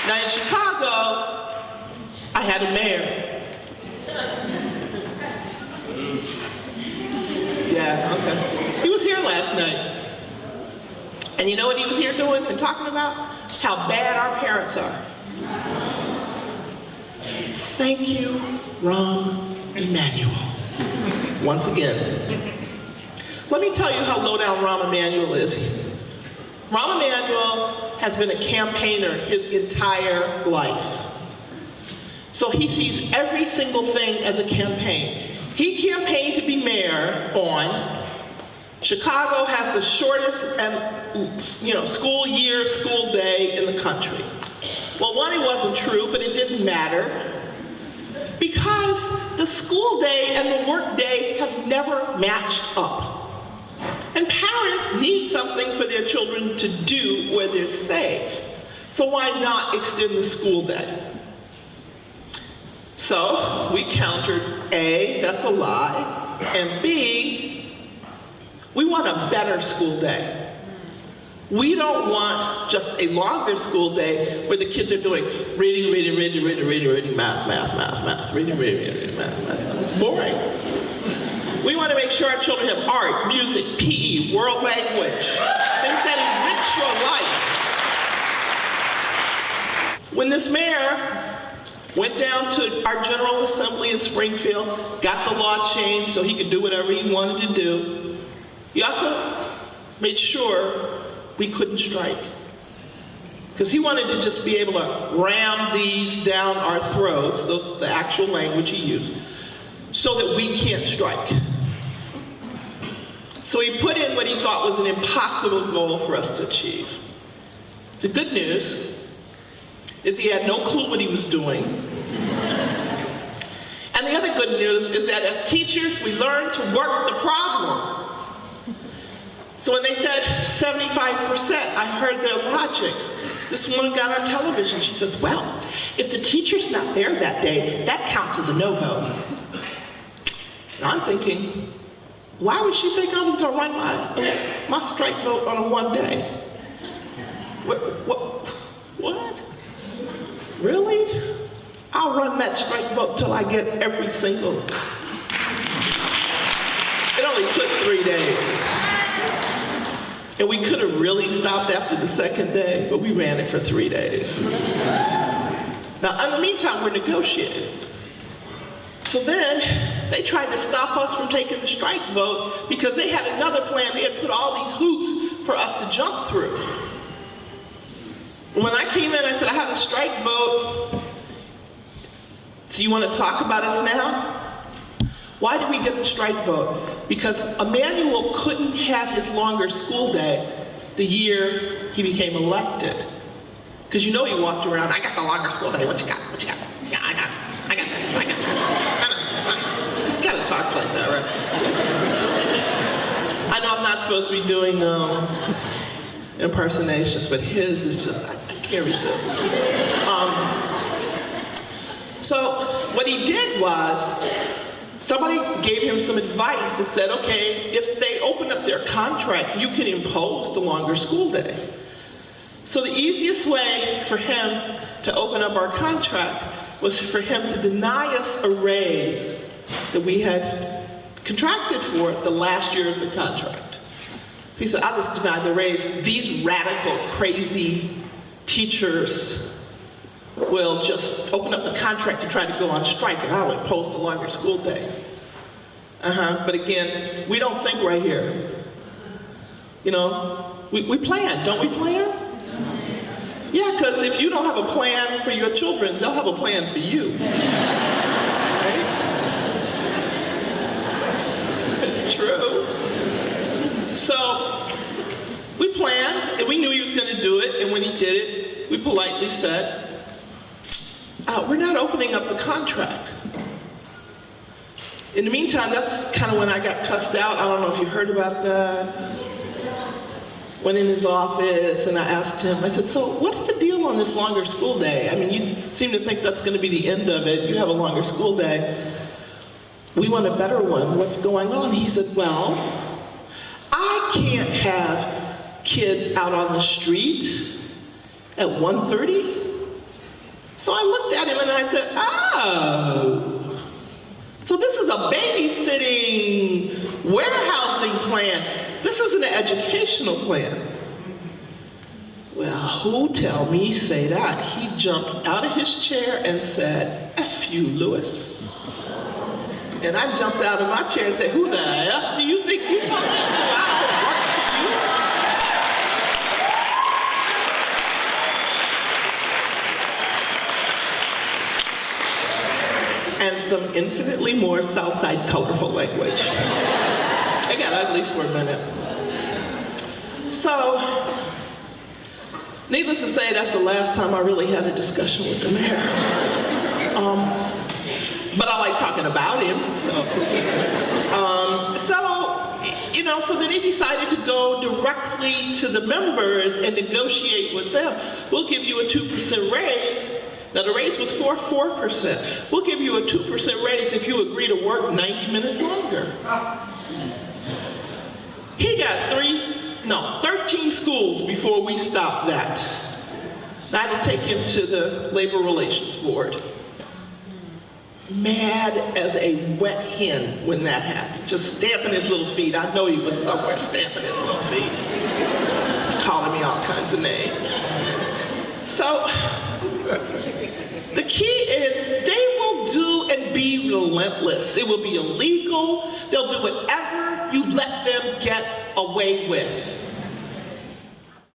Now in Chicago, I had a mayor. Yeah, okay. He was here last night. And you know what he was here doing and talking about? How bad our parents are. Thank you, Rahm Emanuel. Once again. Let me tell you how low down Rahm Emanuel is. Rahm Emanuel has been a campaigner his entire life. So he sees every single thing as a campaign. He campaigned to be mayor on Chicago has the shortest school day in the country. Well, one, it wasn't true, but it didn't matter because the school day and the work day have never matched up. And parents need something for their children to do where they're safe. So why not extend the school day? So we countered A, that's a lie, and B, we want a better school day. We don't want just a longer school day where the kids are doing reading, math, reading, math. It's boring. We want to make sure our children have art, music, PE, world language, things that enrich your life. When this mayor went down to our General Assembly in Springfield, got the law changed so he could do whatever he wanted to do, he also made sure we couldn't strike. Because he wanted to just be able to ram these down our throats, the actual language he used, so that we can't strike. So he put in what he thought was an impossible goal for us to achieve. The good news is he had no clue what he was doing. And the other good news is that as teachers, we learn to work the problem. So when they said 75%, I heard their logic. This woman got on television, she says, well, if the teacher's not there that day, that counts as a no vote. And I'm thinking, why would she think I was going to run my strike vote on a one day? What? Really? I'll run that strike vote till I get every single. It only took 3 days. And we could have really stopped after the second day, but we ran it for 3 days. Now, in the meantime, we're negotiating. So then, they tried to stop us from taking the strike vote because they had another plan. They had put all these hoops for us to jump through. When I came in, I said, I have a strike vote. So you want to talk about us now? Why did we get the strike vote? Because Emanuel couldn't have his longer school day the year he became elected. Because you know he walked around, I got the longer school day, what you got? What you got? Yeah, I got this, I got that. He kind of talks like that, right? I know I'm not supposed to be doing impersonations, but his is just, I can't resist. So what he did was, somebody gave him some advice that said, okay, if they open up their contract, you can impose the longer school day. So the easiest way for him to open up our contract was for him to deny us a raise that we had contracted for the last year of the contract. He said, I'll just deny the raise. These radical, crazy teachers will just open up the contract to try to go on strike, and I'll impose the longer school day. But again, we don't think right here. You know, we plan, don't we plan? Yeah, because if you don't have a plan for your children, they'll have a plan for you. Right? It's true. So, we planned, and we knew he was going to do it, and when he did it, we politely said, we're not opening up the contract. In the meantime, that's kind of when I got cussed out. I don't know if you heard about that. Went in his office and I asked him, I said, so what's the deal on this longer school day? I mean, you seem to think that's going to be the end of it. You have a longer school day. We want a better one. What's going on? He said, well, I can't have kids out on the street at 1:30 So I looked at him and I said, oh, so this is a babysitting, warehousing plan. This isn't an educational plan. Well, who tell me say that? He jumped out of his chair and said, F you, Lewis. And I jumped out of my chair and said, who the F do you think you're talking to? I don't work for you. And some infinitely more Southside colorful language. It got ugly for a minute. So, needless to say, that's the last time I really had a discussion with the mayor. But I like talking about him, so so then he decided to go directly to the members and negotiate with them. We'll give you a 2% raise. Now the raise was 4%. We'll give you a 2% raise if you agree to work 90 minutes longer. He got 13 schools before we stopped that. I had to take him to the Labor Relations Board. Mad as a wet hen when that happened. Just stamping his little feet. I know he was somewhere stamping his little feet. Calling me all kinds of names. So, the key is they will do and be relentless. They will be illegal. They'll do whatever you let them get away with.